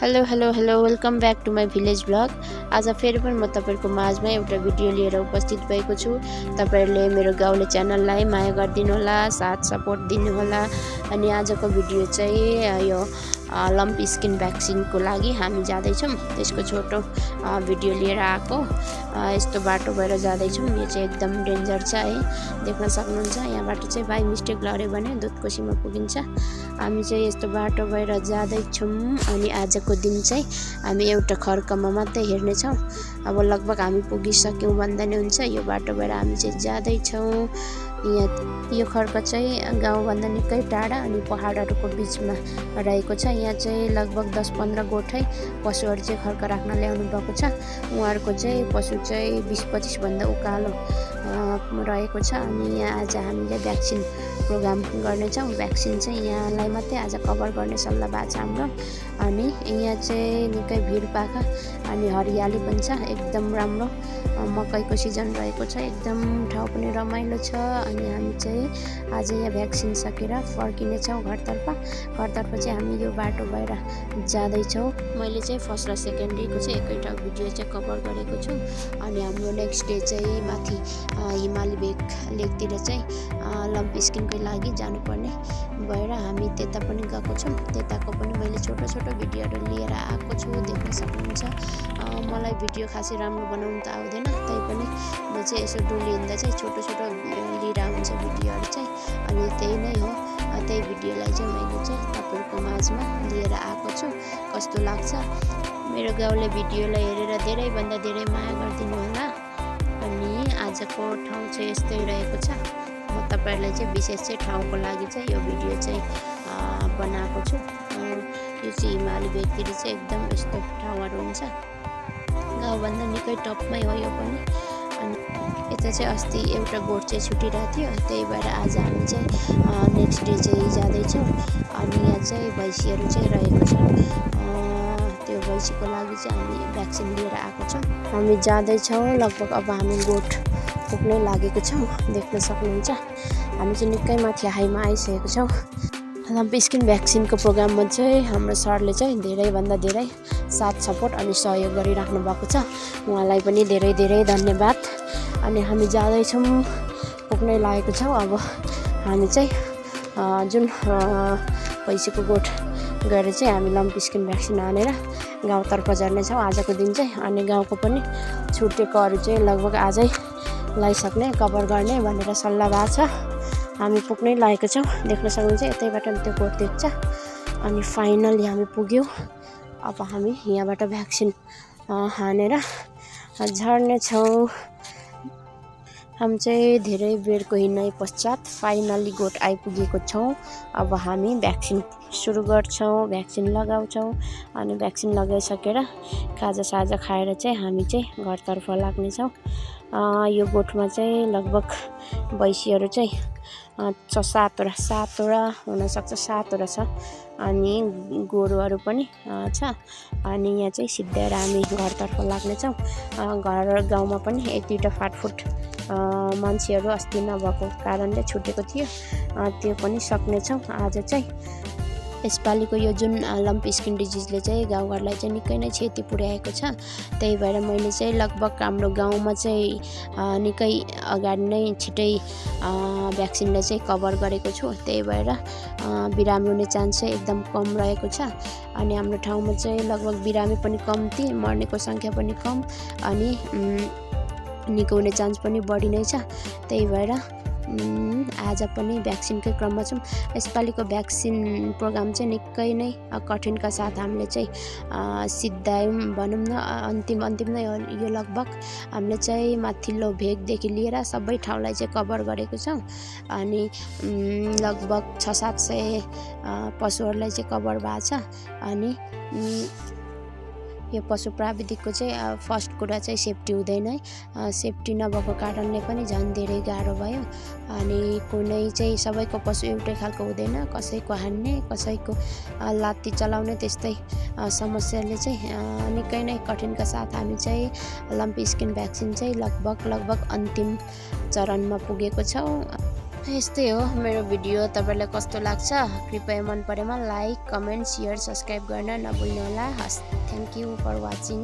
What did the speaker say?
Hello welcome back to my village blog. आज फेरि पनि म तपाईहरुको माझमा एउटा भिडियो लिएर उपस्थित भएको छु। तपाईहरुले मेरो गाउँले च्यानललाई माया गरिदिनु होला, साथ सपोर्ट दिनु होला। अनि आजको भिडियो चाहिँ यो लम्पी स्किन भ्याक्सिनको लागि हामी जाँदै छौं। त्यसको छोटो भिडियो लिएर आएको। यस्तो बाटो भएर जाँदै छौं। यो चाहिँ एकदम डेन्जर छ है, देख्न सक्नुहुन्छ। यहाँबाट चाहिँ बाइ मिस्टेक लड्यो भने दुधकोसीमा पुगिन्छ। हामी चाहिँ यस्तो बाटो भएर जाँदै छौं। अनि आजको दिन चाहिँ हामी एउटा खर्कमा मात्रै हेर्ने छौं। अब लगभग हामी पुगिसक्यौं भन्दा नि हुन्छ। यो बाटो भएर हामी चाहिँ जाँदै छौं। यो खर्क चाहिँ गाउँभन्दा निकै टाढा अनि पहाडहरूको बिचमा रहेको छ। यहाँ चाहिँ लगभग 10-15 गोठै पशुहरू चाहिँ खर्क राख्न ल्याउनु भएको छ। उहाँहरूको चाहिँ पशु चाहिँ 20-25 भन्दा उकालो रहेको छ। अनि यहाँ आज हामीले भ्याक्सिन प्रोग्राम गर्नेछौँ। भ्याक्सिन चाहिँ यहाँलाई मात्रै आज कभर गर्ने सल्लाह भएको छ हाम्रो। अनि यहाँ चाहिँ निकै भिडपाका अनि हरियाली पनि छ, एकदम राम्रो। मकैको सिजन रहेको छ, एकदम ठाउँ पनि रमाइलो छ। अनि हामी चाहिँ आज यहाँ भ्याक्सिन सकेर फर्किनेछौँ घरतर्फ चाहिँ हामी यो बाटो भएर जाँदैछौँ। मैले चाहिँ फर्स्ट र सेकेन्ड डेको चाहिँ एकैटा भिडियो चाहिँ कभर गरेको छु। अनि हाम्रो नेक्स्ट डे चाहिँ माथि हिमाली लेकतिर चाहिँ लम्पी स्किनकै लागि जानुपर्ने भएर हामी त्यता पनि गएको छौँ। त्यताको पनि मैले छोटो भिडियोहरू लिएर आएको छु, देख्न सक्नुहुन्छ। मलाई भिडियो खासै राम्रो बनाउनु त आउँदैन, तैपनि म चाहिँ यसो डुली हिँड्दा चाहिँ छोटो लिएर हुन्छ भिडियोहरू चाहिँ। अनि त्यही नै हो, त्यही भिडियोलाई चाहिँ मैले चाहिँ तपाईँहरूको माझमा लिएर आएको छु। कस्तो लाग्छ मेरो गाउँले भिडियोलाई हेरेर धेरैभन्दा धेरै माया गरिदिनु होला। अनि आजको ठाउँ चाहिँ यस्तै रहेको छ। म तपाईहरुलाई चाहिँ विशेष चाहिँ ठाउँको लागि चाहिँ यो भिडियो चाहिँ बनाएको छु। यो चाहिँ हिमाली भेगतिर चाहिँ एकदम यस्तो ठाउँहरू हुन्छ। गाउँभन्दा निकै टपमै हो यो पनि। अनि यता चाहिँ अस्ति एउटा गोठ चाहिँ छुटिरहेको थियो, त्यही भएर आज हामी चाहिँ नेक्स्ट डे चाहिँ जाँदैछौँ। अनि यहाँ चाहिँ भैँसीहरू चाहिँ रहेको छ। त्यो भैँसीको लागि चाहिँ हामी भ्याक्सिन लिएर आएको छौँ। हामी जाँदैछौँ, लगभग अब हामी गोठ पुग्नै लागेको छौँ, देख्न सक्नुहुन्छ। हामी चाहिँ निकै माथि हाईमा आइसकेको छौँ। लम्पी स्किन भ्याक्सिनको प्रोग्राममा चाहिँ हाम्रो सरले चाहिँ धेरैभन्दा धेरै साथ सपोर्ट अनि सहयोग गरिराख्नु भएको छ। उहाँलाई पनि धेरै धन्यवाद। अनि हामी जाँदैछौँ, पुग्नै लागेको छौँ। अब हामी चाहिँ जुन भैँसीको गोठ गएर चाहिँ हामी लम्पी स्किन भ्याक्सिन हानेर गाउँतर्फ झर्नेछौँ आजको दिन चाहिँ। अनि गाउँको पनि छुटेकोहरू चाहिँ लगभग आजै लगाइसक्ने, कभर गर्ने भनेर सल्लाह भएको छ। हामी पुग्नै लागेको छौँ, देख्न सक्नुहुन्छ। यतैबाट त्यो गोठ देख्छ। अनि फाइनली हामी पुग्यौँ। अब हामी यहाँबाट भ्याक्सिन हानेर झर्नेछौँ। हामी चाहिँ धेरै बेरको हिँडाइ पश्चात फाइनली गोठ आइपुगेको छौँ। अब हामी भ्याक्सिन सुरु गर्छौँ, भ्याक्सिन लगाउँछौँ। अनि भ्याक्सिन लगाइसकेर खाजा खाएर चाहिँ हामी चाहिँ घरतर्फ लाग्नेछौँ। यो गोठमा चाहिँ लगभग भैँसीहरू चाहिँ 7वटा हुनसक्छ, 7वटा छ। अनि गोरुहरू पनि छ। अनि यहाँ चाहिँ सिद्ध्याएर हामी घरतर्फ लाग्नेछौँ। गाउँमा पनि 1-2टा फाटफुट मान्छेहरू अस्ति नभएको कारणले छुटेको थियो, त्यो पनि सक्नेछौँ आज चाहिँ। यसपालिको यो जुन लम्पी स्किन डिजिजले चाहिँ गाउँघरलाई चाहिँ निकै नै क्षति पुर्याएको छ। त्यही भएर मैले चाहिँ लगभग हाम्रो गाउँमा चाहिँ निकै अगाडि नै छिटै भ्याक्सिनले चाहिँ कभर गरेको छु। त्यही भएर बिरामी हुने चान्स चाहिँ एकदम कम रहेको छ। अनि हाम्रो ठाउँमा चाहिँ लगभग बिरामी पनि कम्ती, मर्नेको सङ्ख्या पनि कम, अनि निको हुने चान्स पनि बढी नै छ। त्यही भएर आज पनि भ्याक्सिनकै क्रममा छौँ। यसपालिको भ्याक्सिन प्रोग्राम चाहिँ निकै नै कठिनका साथ हामीले चाहिँ सिद्धायौँ भनौँ न। अन्तिम नै हो यो। लगभग हामीले चाहिँ माथिल्लो भेगदेखि लिएर सबै ठाउँलाई चाहिँ कभर गरेको छौँ। अनि लगभग 600-700 पशुहरूलाई चाहिँ कभर भएको छ। अनि यो पशु प्राविधिकको चाहिँ फर्स्ट कुरा चाहिँ सेफ्टी हुँदैन। सेफ्टी नभएको कारणले पनि झन् धेरै गाह्रो भयो। अनि कुनै चाहिँ सबैको पशु एउटै खालको हुँदैन, कसैको हान्ने, कसैको लात्ती चलाउने, त्यस्तै समस्याले चाहिँ निकै नै कठिनका साथ हामी चाहिँ लम्पी स्किन भ्याक्सिन चाहिँ लगभग अन्तिम चरणमा पुगेको छौँ। यस्तै हो मेरो भिडियो तपाईलाई कस्तो लाग्छ कृपया मन परेमा लाइक कमेन्ट शेयर सब्स्क्राइब गर्न नभुल्नुहोला। हस् थ्यांक यू फर वाचिङ।